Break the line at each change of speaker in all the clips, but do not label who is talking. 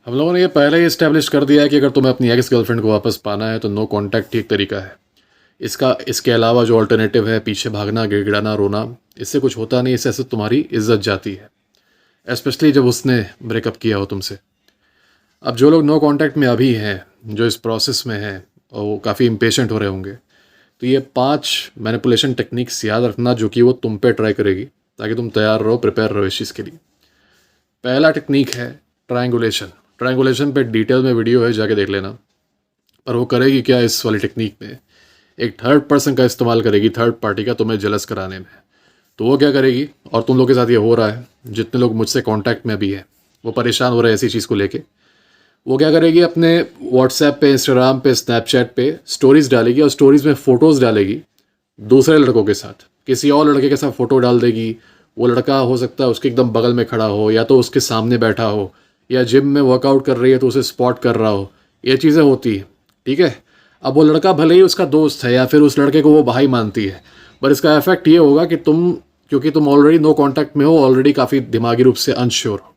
हम लोगों ने ये पहले ही इस्टेब्लिश कर दिया है कि अगर तुम्हें अपनी एक्स गर्लफ्रेंड को वापस पाना है तो नो कांटेक्ट ठीक तरीका है। इसके अलावा जो अल्टरनेटिव है पीछे भागना, गिड़गिड़ाना, रोना, इससे कुछ होता नहीं। इससे तुम्हारी इज्जत जाती है, स्पेशली जब उसने ब्रेकअप किया हो तुमसे। अब जो लोग नो कांटेक्ट में अभी हैं, जो इस प्रोसेस में हैं और वो काफ़ी इम्पेशेंट हो रहे होंगे, तो ये 5 मैनिपुलेशन टेक्निक्स याद रखना जो कि वो तुम पे ट्राई करेगी, ताकि तुम तैयार रहो, प्रिपेयर रहो इस चीज़ के लिए। पहला टेक्निक है ट्रायंगुलेशन। ट्रायंगुलेशन पे डिटेल में वीडियो है, जाके देख लेना। पर वो करेगी क्या इस वाली टेक्निक में? एक थर्ड पर्सन का इस्तेमाल करेगी, थर्ड पार्टी का, तुम्हें जेलस कराने में। तो वो क्या करेगी, और तुम लोग के साथ ये हो रहा है, जितने लोग मुझसे कांटेक्ट में भी हैं वो परेशान हो रहे हैं ऐसी चीज़ को लेके। वो क्या करेगी, अपने व्हाट्सएप पे, इंस्टाग्राम पे, स्नैपचैट पे स्टोरीज़ डालेगी और स्टोरीज़ में फ़ोटोज़ डालेगी दूसरे लड़कों के साथ, किसी और लड़के के साथ फ़ोटो डाल देगी। वो लड़का हो सकता है उसके एकदम बगल में खड़ा हो, या तो उसके सामने बैठा हो, या जिम में वर्कआउट कर रही है तो उसे स्पॉट कर रहा हो। ये चीज़ें होती हैं, ठीक है। अब वो लड़का भले ही उसका दोस्त है या फिर उस लड़के को वो भाई मानती है, पर इसका इफेक्ट ये होगा कि क्योंकि तुम ऑलरेडी नो कांटेक्ट में हो, ऑलरेडी काफ़ी दिमागी रूप से अनश्योर हो,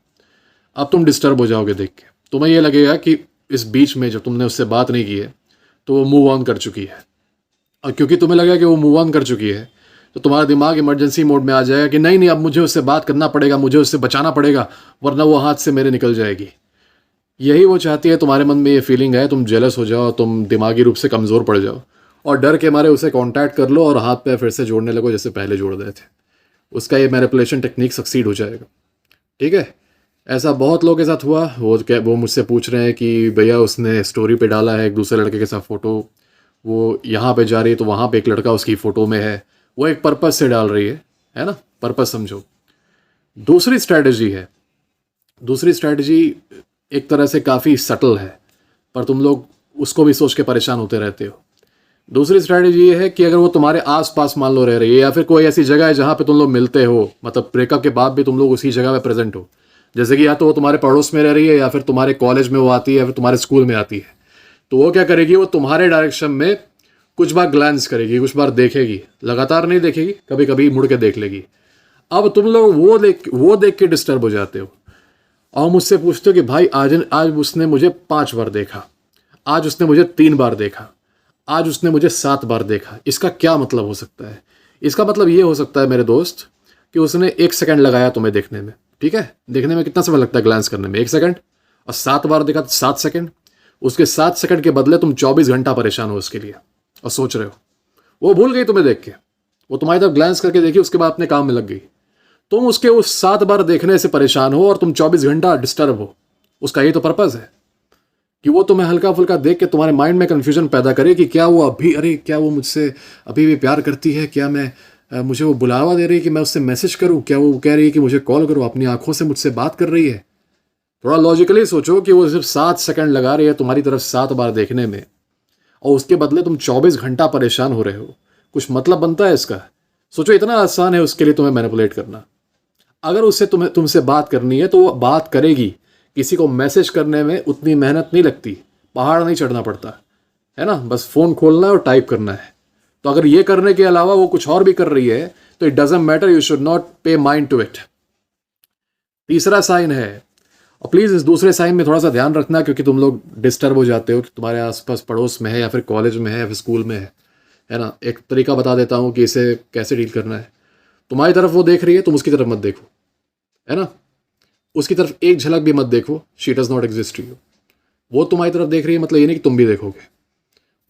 अब तुम डिस्टर्ब हो जाओगे देख के। तुम्हें ये लगेगा कि इस बीच में जब तुमने उससे बात नहीं की है तो वो मूव ऑन कर चुकी है, और क्योंकि तुम्हें लगेगा कि वो मूव ऑन कर चुकी है तो तुम्हारा दिमाग इमरजेंसी मोड में आ जाएगा कि नहीं नहीं, अब मुझे उससे बात करना पड़ेगा, मुझे उससे बचाना पड़ेगा, वरना वो हाथ से मेरे निकल जाएगी। यही वो चाहती है, तुम्हारे मन में ये फीलिंग है, तुम जेलस हो जाओ, तुम दिमागी रूप से कमज़ोर पड़ जाओ और डर के मारे उसे कांटेक्ट कर लो और हाथ पैर फिर से जोड़ने लगो जैसे पहले जोड़ रहे थे। उसका ये मैनिपुलेशन टेक्निक सक्सीड हो जाएगा, ठीक है। ऐसा बहुत लोगों के साथ हुआ। वो मुझसे पूछ रहे हैं कि भैया उसने स्टोरी पे डाला है एक दूसरे लड़के के साथ फ़ोटो, वो यहाँ पे जा रही है तो वहाँ पे एक लड़का उसकी फ़ोटो में है, वो एक पर्पस से डाल रही है ना, पर्पस समझो। दूसरी स्ट्रैटेजी है, दूसरी स्ट्रैटेजी एक तरह से काफ़ी सटल है, पर तुम लोग उसको भी सोच के परेशान होते रहते हो। दूसरी स्ट्रैटेजी ये है कि अगर वो तुम्हारे आसपास मान लो रह रही है, या फिर कोई ऐसी जगह है जहाँ पे तुम लोग मिलते हो, मतलब ब्रेकअप के बाद भी तुम लोग उसी जगह पे प्रेजेंट हो, जैसे कि या तो वो तुम्हारे पड़ोस में रह रही है, या फिर तुम्हारे कॉलेज में वो आती है, या फिर तुम्हारे स्कूल में आती है, तो वो क्या करेगी, वो तुम्हारे डायरेक्शन में कुछ बार ग्लैंस करेगी, कुछ बार देखेगी, लगातार नहीं देखेगी, कभी कभी मुड़ के देख लेगी। अब तुम लोग वो देख के डिस्टर्ब हो जाते हो और मुझसे पूछते हो कि भाई आज उसने मुझे 5 बार देखा, आज उसने मुझे 3 बार देखा, आज उसने मुझे 7 बार देखा, इसका क्या मतलब हो सकता है? इसका मतलब ये हो सकता है मेरे दोस्त कि उसने 1 सेकंड लगाया तुम्हें देखने में, ठीक है। देखने में कितना समय लगता है ग्लांस करने में? 1 सेकंड। और 7 बार देखा तो 7 सेकंड। उसके 7 सेकंड के बदले तुम 24 घंटा परेशान हो उसके लिए और सोच रहे हो। वो भूल गई तुम्हें देख के, वो तुम्हारी तरफ ग्लांस करके देखी, उसके बाद अपने काम में लग गई। तुम उसके उस 7 बार देखने से परेशान हो और तुम 24 घंटा डिस्टर्ब हो। उसका यही तो पर्पज़ है कि वो तुम्हें हल्का फुल्का देख के तुम्हारे माइंड में कन्फ्यूजन पैदा करे कि क्या वो अभी, अरे क्या वो मुझसे अभी भी प्यार करती है, क्या मुझे वो बुलावा दे रही है कि मैं उससे मैसेज करूं, क्या वो कह रही है कि मुझे कॉल करो, अपनी आंखों से मुझसे बात कर रही है। थोड़ा लॉजिकली सोचो कि वो सिर्फ 7 सेकंड लगा रही है तुम्हारी तरफ 7 बार देखने में, और उसके बदले तुम 24 घंटा परेशान हो रहे हो। कुछ मतलब बनता है इसका? सोचो, इतना आसान है उसके लिए तुम्हें मैनिपुलेट करना। अगर उससे तुमसे बात करनी है तो वो बात करेगी। किसी को मैसेज करने में उतनी मेहनत नहीं लगती, पहाड़ नहीं चढ़ना पड़ता है ना, बस फ़ोन खोलना है और टाइप करना है। तो अगर ये करने के अलावा वो कुछ और भी कर रही है तो it doesn't matter, you should not पे माइंड टू इट। तीसरा साइन है, और प्लीज़ इस दूसरे साइन में थोड़ा सा ध्यान रखना, क्योंकि तुम लोग डिस्टर्ब हो जाते हो कि तुम्हारे आसपास पड़ोस में है, या फिर कॉलेज में है, या फिर स्कूल में है ना। एक तरीका बता देता हूँ कि इसे कैसे डील करना है। तुम्हारी तरफ वो देख रही है, तुम उसकी तरफ मत देखो, है ना। उसकी तरफ एक झलक भी मत देखो, she does not exist to you. वो तुम्हारी तरफ देख रही है मतलब ये नहीं कि तुम भी देखोगे।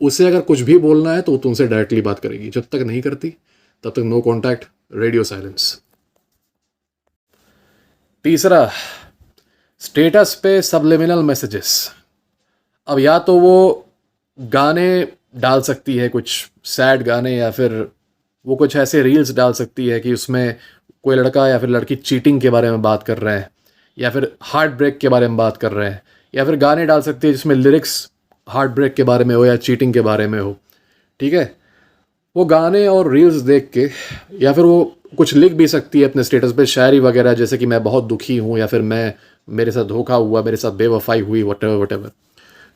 उसे अगर कुछ भी बोलना है तो वो तुमसे डायरेक्टली बात करेगी। जब तक नहीं करती तब तक नो कॉन्टैक्ट, रेडियो साइलेंस। तीसरा, स्टेटस पे सबलिमिनल मैसेजेस। अब या तो वो गाने डाल सकती है, कुछ सैड गाने, या फिर वो कुछ ऐसे रील्स डाल सकती है कि उसमें कोई लड़का या फिर लड़की चीटिंग के बारे में बात कर रहे हैं, या फिर हार्ट ब्रेक के बारे में बात कर रहे हैं, या फिर गाने डाल सकती है जिसमें लिरिक्स हार्ट ब्रेक के बारे में हो या चीटिंग के बारे में हो, ठीक है। वो गाने और रील्स देख के, या फिर वो कुछ लिख भी सकती है अपने स्टेटस पे, शायरी वगैरह, जैसे कि मैं बहुत दुखी हूँ, या फिर मेरे साथ धोखा हुआ, मेरे साथ बेवफाई हुई, वटेवर।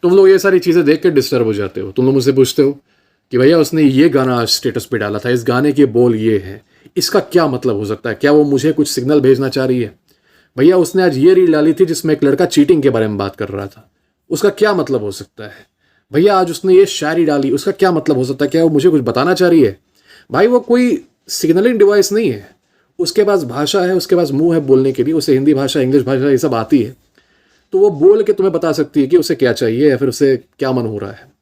तुम लोग ये सारी चीज़ें देख के डिस्टर्ब हो जाते हो। तुम लोग मुझसे पूछते हो कि भैया उसने ये गाना स्टेटस पे डाला था, इस गाने के बोल ये हैं, इसका क्या मतलब हो सकता है? क्या वो मुझे कुछ सिग्नल भेजना चाह रही है? भैया उसने आज ये रील डाली थी जिसमें एक लड़का चीटिंग के बारे में बात कर रहा था, उसका क्या मतलब हो सकता है? भैया आज उसने ये शायरी डाली, उसका क्या मतलब हो सकता है? क्या वो मुझे कुछ बताना चाह रही है? भाई वो कोई सिग्नलिंग डिवाइस नहीं है, उसके पास भाषा है, उसके पास मुंह है बोलने के लिए, उसे हिंदी भाषा, इंग्लिश भाषा ये सब आती है, तो वो बोल के तुम्हें बता सकती है कि उसे क्या चाहिए या फिर उसे क्या मन हो रहा है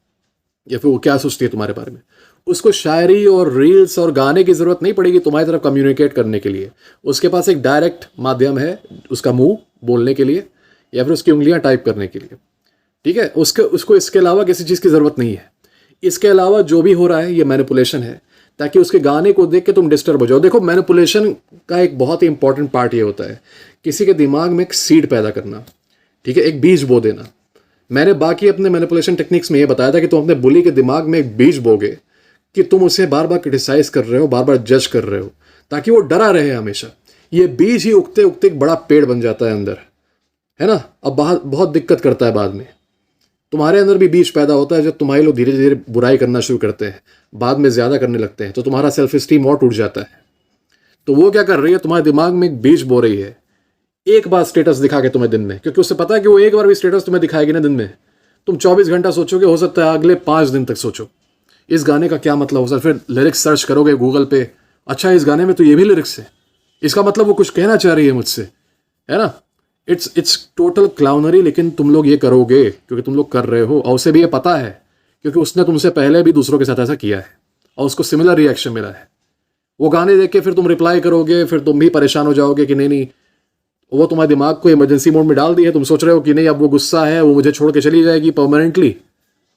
या फिर वो क्या सोचती है तुम्हारे बारे में। उसको शायरी और रील्स और गाने की ज़रूरत नहीं पड़ेगी तुम्हारी तरफ कम्युनिकेट करने के लिए। उसके पास एक डायरेक्ट माध्यम है, उसका मुंह बोलने के लिए या फिर उसकी उंगलियां टाइप करने के लिए, ठीक है? उसको इसके अलावा किसी चीज़ की ज़रूरत नहीं है। इसके अलावा जो भी हो रहा है ये मैनिपुलेशन है, ताकि उसके गाने को देख के तुम डिस्टर्ब हो जाओ। देखो मैनिपुलेशन का एक बहुत ही इंपॉर्टेंट पार्ट ये होता है किसी के दिमाग में एक सीड पैदा करना, ठीक है, एक बीज बो देना। मैंने बाकी अपने मैनिपुलेशन टेक्निक्स में ये बताया था कि तुम अपने बुली के दिमाग में एक बीज बोगे कि तुम उसे बार बार क्रिटिसाइज कर रहे हो, बार बार जज कर रहे हो, ताकि वो डरा रहे हमेशा। ये बीज ही उगते उगते एक बड़ा पेड़ बन जाता है अंदर, है ना? अब बहुत दिक्कत करता है बाद में। तुम्हारे अंदर भी बीज पैदा होता है जब तुम्हारे लोग धीरे धीरे बुराई करना शुरू करते हैं, बाद में ज़्यादा करने लगते हैं, तो तुम्हारा सेल्फ स्टीम और टूट जाता है। तो वो क्या कर रही है, तुम्हारे दिमाग में एक बीज बो रही है, एक बार स्टेटस दिखा के तुम्हें दिन में, क्योंकि उससे पता है कि वो एक बार भी स्टेटस तुम्हें दिखाएगी ना दिन में, तुम 24 घंटा सोचोगे, हो सकता है अगले 5 दिन तक सोचो इस गाने का क्या मतलब हो सकता है। फिर लिरिक्स सर्च करोगे गूगल पे, अच्छा इस गाने में तो ये भी लिरिक्स है, इसका मतलब वो कुछ कहना चाह रही है मुझसे, है ना? इट्स टोटल क्लाउनरी, लेकिन तुम लोग ये करोगे क्योंकि तुम लोग कर रहे हो, और उसे भी ये पता है क्योंकि उसने तुमसे पहले भी दूसरों के साथ ऐसा किया है और उसको सिमिलर रिएक्शन मिला है। वो गाने देख के फिर तुम रिप्लाई करोगे, फिर तुम भी परेशान हो जाओगे कि नहीं नहीं, वो तुम्हारे दिमाग को इमरजेंसी मोड में डाल दी है, तुम सोच रहे हो कि नहीं अब वो गुस्सा है, वो मुझे छोड़ के चली जाएगी परमानेंटली,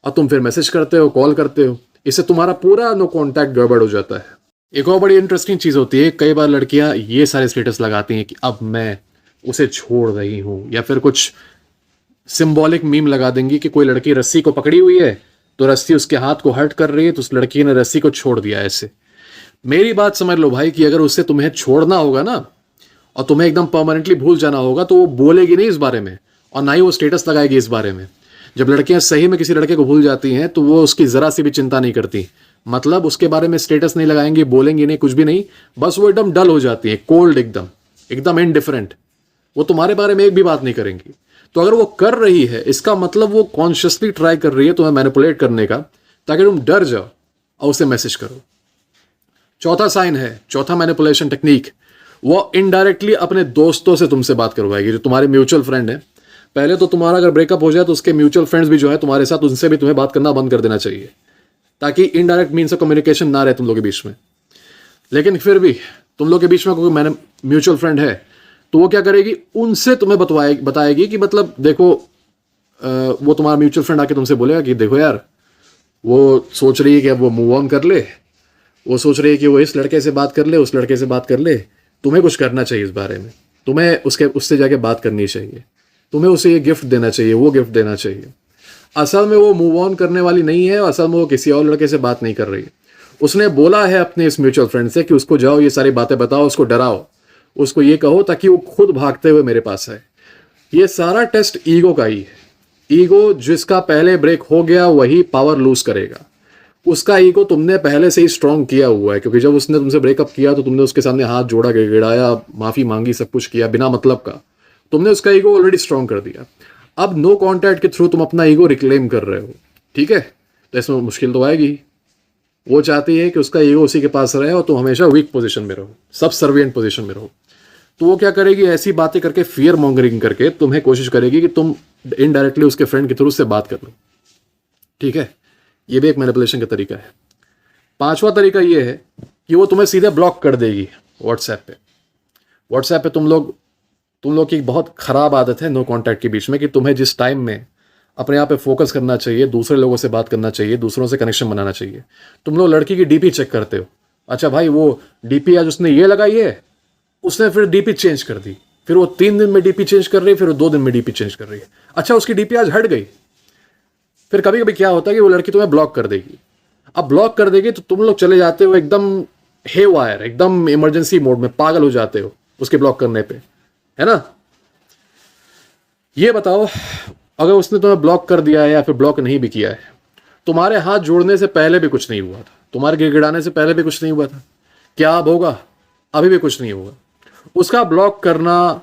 और तुम फिर मैसेज करते हो, कॉल करते हो, इससे तुम्हारा पूरा नो कॉन्टैक्ट गड़बड़ हो जाता है। एक और बड़ी इंटरेस्टिंग चीज़ होती है, कई बार लड़कियां ये सारे स्टेटस लगाती हैं कि अब मैं उसे छोड़ रही हूँ, या फिर कुछ सिंबॉलिक मीम लगा देंगी कि कोई लड़की रस्सी को पकड़ी हुई है तो रस्सी उसके हाथ को हर्ट कर रही है, तो उस लड़की ने रस्सी को छोड़ दिया ऐसे। मेरी बात समझ लो भाई कि अगर उससे तुम्हें छोड़ना होगा ना और तुम्हें एकदम परमानेंटली भूल जाना होगा, तो वो बोलेगी नहीं इस बारे में और ना ही वो स्टेटस लगाएगी इस बारे में। जब लड़कियां सही में किसी लड़के को भूल जाती हैं तो वो उसकी ज़रा सी भी चिंता नहीं करती, मतलब उसके बारे में स्टेटस नहीं लगाएंगी, बोलेंगी नहीं, कुछ भी नहीं, बस वो एकदम डल हो जाती है, कोल्ड, एकदम एकदम इनडिफरेंट, वो तुम्हारे बारे में एक भी बात नहीं करेंगी। तो अगर वो कर रही है, इसका मतलब वो कॉन्शियसली ट्राई कर रही है तुम्हें मैनिपुलेट करने का, ताकि तुम डर जाओ और उसे मैसेज करो। चौथा साइन है, चौथा मैनिपुलेशन टेक्निक, वो इनडायरेक्टली अपने दोस्तों से तुमसे बात करवाएगी, जो तुम्हारे म्यूचुअल फ्रेंड है। पहले तो तुम्हारा अगर ब्रेकअप हो जाए तो उसके म्यूचुअल फ्रेंड्स भी जो है तुम्हारे साथ, उनसे भी तुम्हें बात करना बंद कर देना चाहिए, ताकि इनडायरेक्ट मीन्स ऑफ कम्युनिकेशन ना रहे तुम लोग के बीच में। लेकिन फिर भी तुम लोग के बीच में कोई म्यूचुअल फ्रेंड है तो वो क्या करेगी, उनसे तुम्हें बताएगी कि मतलब देखो, वो तुम्हारा म्यूचुअल फ्रेंड आके तुमसे बोलेगा कि देखो यार, वो सोच रही है कि अब वो मूव ऑन कर ले, वो सोच रही है कि वो इस लड़के से बात कर ले, उस लड़के से बात कर ले, तुम्हें कुछ करना चाहिए इस बारे में, तुम्हें उससे जाके बात करनी चाहिए, तुम्हें उसे ये गिफ्ट देना चाहिए, वो गिफ्ट देना चाहिए। असल में वो मूव ऑन करने वाली नहीं है, असल में वो किसी और लड़के से बात नहीं कर रही है। उसने बोला है अपने इस म्यूचुअल फ्रेंड से कि उसको जाओ ये सारी बातें बताओ, उसको डराओ, उसको ये कहो ताकि वो खुद भागते हुए मेरे पास आए। ये सारा टेस्ट ईगो का ही है। ईगो जिसका पहले ब्रेक हो गया वही पावर लूज करेगा। उसका ईगो तुमने पहले से ही स्ट्रांग किया हुआ है, क्योंकि जब उसने तुमसे ब्रेकअप किया तो तुमने उसके सामने हाथ जोड़ा, गिड़गिड़ाया, माफ़ी मांगी, सब कुछ किया बिना मतलब का। तुमने उसका ईगो ऑलरेडी स्ट्रांग कर दिया। अब नो कॉन्टैक्ट के थ्रू तुम अपना ईगो रिक्लेम कर रहे हो, ठीक है? तो इसमें मुश्किल तो आएगी। वो चाहती है कि उसका ईगो उसी के पास रहे और तुम हमेशा वीक पोजीशन में रहो, सब सर्विएंट पोजीशन में रहो। तो वो क्या करेगी, ऐसी बातें करके, फियर मॉन्गरिंग करके तुम्हें कोशिश करेगी कि तुम इनडायरेक्टली उसके फ्रेंड के थ्रू से बात कर लो, ठीक है? ये भी एक मैनिपुलेशन का तरीका है। पांचवा तरीका ये है कि वो तुम्हें सीधे ब्लॉक कर देगी व्हाट्सएप पे। व्हाट्सएप पे तुम लोग की बहुत ख़राब आदत है नो कॉन्टैक्ट के बीच में, कि तुम्हें जिस टाइम में अपने आप पे फोकस करना चाहिए, दूसरे लोगों से बात करना चाहिए, दूसरों से कनेक्शन बनाना चाहिए, तुम लोग लड़की की डीपी चेक करते हो। अच्छा भाई, वो डीपी आज उसने ये लगाई है, उसने फिर डीपी चेंज कर दी, फिर वो 3 दिन में डीपी चेंज कर रही है, फिर वो 2 दिन में डीपी चेंज कर रही है। अच्छा, उसकी डीपी आज हट गई। फिर कभी कभी क्या होता है कि वो लड़की तुम्हें ब्लॉक कर देगी। अब ब्लॉक कर देगी तो तुम लोग चले जाते हो एकदम हे वायर, एकदम इमरजेंसी मोड में, पागल हो जाते हो उसके ब्लॉक करने पे, है ना? ये बताओ, अगर उसने तुम्हें ब्लॉक कर दिया है या फिर ब्लॉक नहीं भी किया है, तुम्हारे हाथ जोड़ने से पहले भी कुछ नहीं हुआ था, तुम्हारे गिड़गिड़ाने से पहले भी कुछ नहीं हुआ था, क्या अब होगा? अभी भी कुछ नहीं होगा। उसका ब्लॉक करना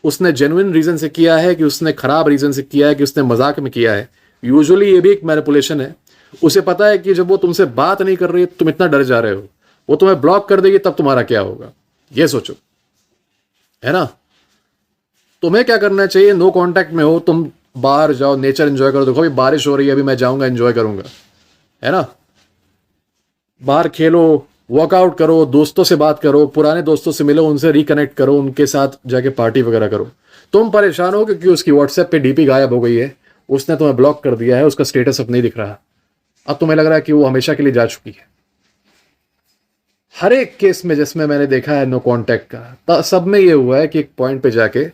उसने जेन्युइन रीज़न से किया है कि उसने ख़राब रीज़न से किया है कि उसने मजाक में किया है। यूजुअली ये भी एक मैनिपुलेशन है। उसे पता है कि जब वो तुमसे बात नहीं कर रही है तुम इतना डर जा रहे हो, वो तुम्हें ब्लॉक कर देगी तब तुम्हारा क्या होगा, ये सोचो, है ना। तुम्हें क्या करना चाहिए, नो कांटेक्ट में हो तुम, बाहर जाओ, नेचर एंजॉय करो। देखो अभी बारिश हो रही है, अभी मैं जाऊंगा एंजॉय करूंगा, है ना। बाहर खेलो, वर्कआउट करो, दोस्तों से बात करो, पुराने दोस्तों से मिलो, उनसे रिकनेक्ट करो, उनके साथ जाके पार्टी वगैरह करो। तुम परेशान हो क्योंकि उसकी व्हाट्सएप पे डीपी गायब हो गई है, उसने तुम्हें ब्लॉक कर दिया है, उसका स्टेटस अब नहीं दिख रहा, अब तुम्हें लग रहा है कि वो हमेशा के लिए जा चुकी है। हर एक केस में जिसमें मैंने देखा है नो कांटेक्ट का, सब में ये हुआ है कि एक पॉइंट पे जाके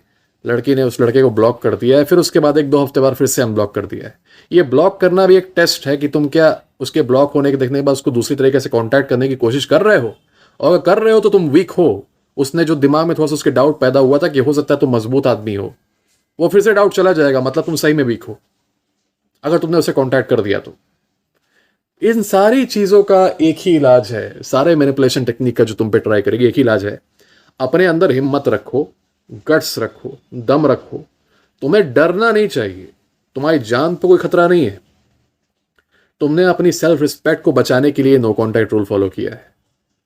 लड़की ने उस लड़के को ब्लॉक कर दिया है, फिर उसके बाद 1-2 हफ्ते बाद फिर से अनब्लॉक कर दिया है। ये ब्लॉक करना भी एक टेस्ट है कि तुम क्या उसके ब्लॉक होने के देखने के बाद उसको दूसरी तरीके से कांटेक्ट करने की कोशिश कर रहे हो, और अगर कर रहे हो तो तुम वीक हो। उसने जो दिमाग में थोड़ा सा उसके डाउट पैदा हुआ था कि हो सकता है तुम मजबूत आदमी हो, वो फिर से डाउट चला जाएगा, मतलब तुम सही में वीक हो अगर तुमने उसे कांटेक्ट कर दिया तो। इन सारी चीज़ों का एक ही इलाज है, सारे मैनिपुलेशन टेक्निक का जो तुम पे ट्राई करेगी, एक ही इलाज है। अपने अंदर हिम्मत रखो, गट्स रखो, दम रखो। तुम्हें डरना नहीं चाहिए, तुम्हारी जान पे कोई खतरा नहीं है। तुमने अपनी सेल्फ रिस्पेक्ट को बचाने के लिए नो कांटेक्ट रूल फॉलो किया है,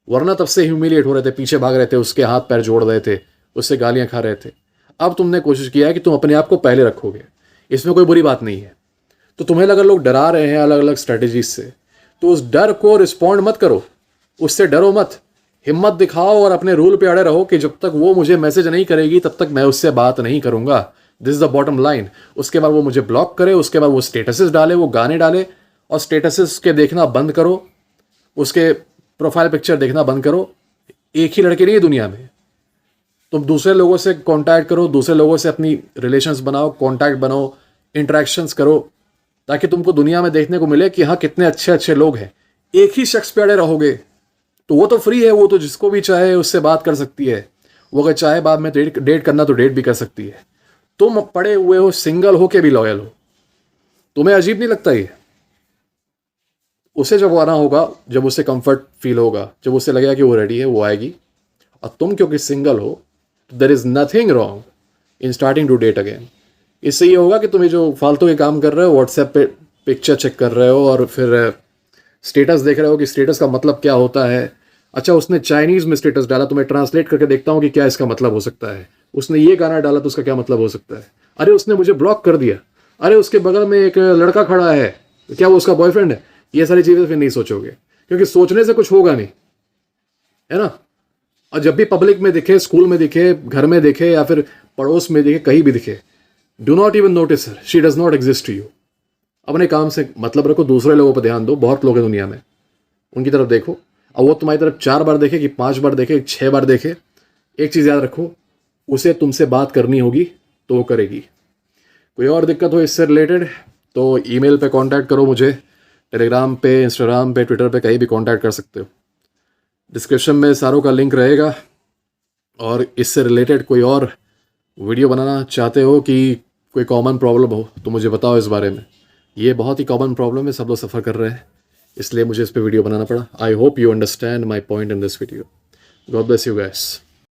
वरना तब से ह्यूमिलिएट हो रहे थे, पीछे भाग रहे थे, उसके हाथ पैर जोड़ रहे थे, उससे गालियां खा रहे थे। अब तुमने कोशिश किया है कि तुम अपने आप को पहले रखोगे, इसमें कोई बुरी बात नहीं है। तो तुम्हें अगर लोग डरा रहे हैं अलग अलग स्ट्रेटेजीज से, तो उस डर को रिस्पॉन्ड मत करो, उससे डरो मत, हिम्मत दिखाओ और अपने रूल पे अड़े रहो कि जब तक वो मुझे मैसेज नहीं करेगी तब तक मैं उससे बात नहीं करूंगा। This is the bottom line. उसके बाद वो मुझे ब्लॉक करे, उसके बाद वो स्टेटसेस डाले, वो गाने डाले, और स्टेटसेस के देखना बंद करो, उसके प्रोफाइल पिक्चर देखना बंद करो। एक ही लड़के नहीं है दुनिया में, तुम दूसरे लोगों से कांटेक्ट करो, दूसरे लोगों से अपनी रिलेशंस बनाओ, कांटेक्ट बनाओ, इंटरेक्शंस करो, ताकि तुमको दुनिया में देखने को मिले कि हाँ कितने अच्छे अच्छे लोग हैं। एक ही शख्स पे अड़े रहोगे तो वो तो फ्री है, वो तो जिसको भी चाहे उससे बात कर सकती है, वो अगर चाहे बाद में डेट करना तो डेट भी कर सकती है। तुम पड़े हुए हो, सिंगल हो के भी लॉयल हो। तुम्हें अजीब नहीं लगता ये? उसे जब आना होगा, जब उसे कंफर्ट फील होगा, जब उसे लगेगा कि वो रेडी है, वो आएगी। और तुम क्योंकि सिंगल हो, there is nothing wrong in starting to date again. इससे ये होगा कि तुम ये जो फालतू के काम कर रहे हो, व्हाट्सएप पे पिक्चर चेक कर रहे हो और फिर स्टेटस देख रहे हो कि स्टेटस का मतलब क्या होता है। अच्छा, उसने चाइनीज़ में स्टेटस डाला तो मैं ट्रांसलेट करके देखता हूँ कि क्या इसका मतलब हो सकता है। उसने ये गाना डाला तो उसका क्या मतलब हो सकता है। अरे उसने मुझे ब्लॉक कर दिया, अरे उसके बगल में एक लड़का खड़ा है, क्या वो उसका बॉयफ्रेंड है? ये सारी चीज़ें फिर नहीं सोचोगे, क्योंकि सोचने से कुछ होगा नहीं, है ना। और जब भी पब्लिक में दिखे, स्कूल में दिखे, घर में दिखे, या फिर पड़ोस में दिखे, कहीं भी दिखे, do not even notice her, she does not exist to you. अपने काम से मतलब रखो, दूसरे लोगों पर ध्यान दो। बहुत लोग हैं दुनिया में, उनकी तरफ देखो। और वो तुम्हारी तरफ 4 बार देखे कि 5 बार देखे, 6 बार देखे, एक चीज़ याद रखो, उसे तुमसे बात करनी होगी तो वो करेगी। कोई और दिक्कत हो इससे रिलेटेड तो ईमेल पे कांटेक्ट करो मुझे, टेलीग्राम पे, इंस्टाग्राम पे, ट्विटर पे, कहीं भी कांटेक्ट कर सकते हो। डिस्क्रिप्शन में सारों का लिंक रहेगा। और इससे रिलेटेड कोई और वीडियो बनाना चाहते हो कि कोई कॉमन प्रॉब्लम हो तो मुझे बताओ इस बारे में। ये बहुत ही कॉमन प्रॉब्लम है, सब लोग सफ़र कर रहे हैं, इसलिए मुझे इस पे वीडियो बनाना पड़ा। I hope you understand my point in this video. God bless you guys.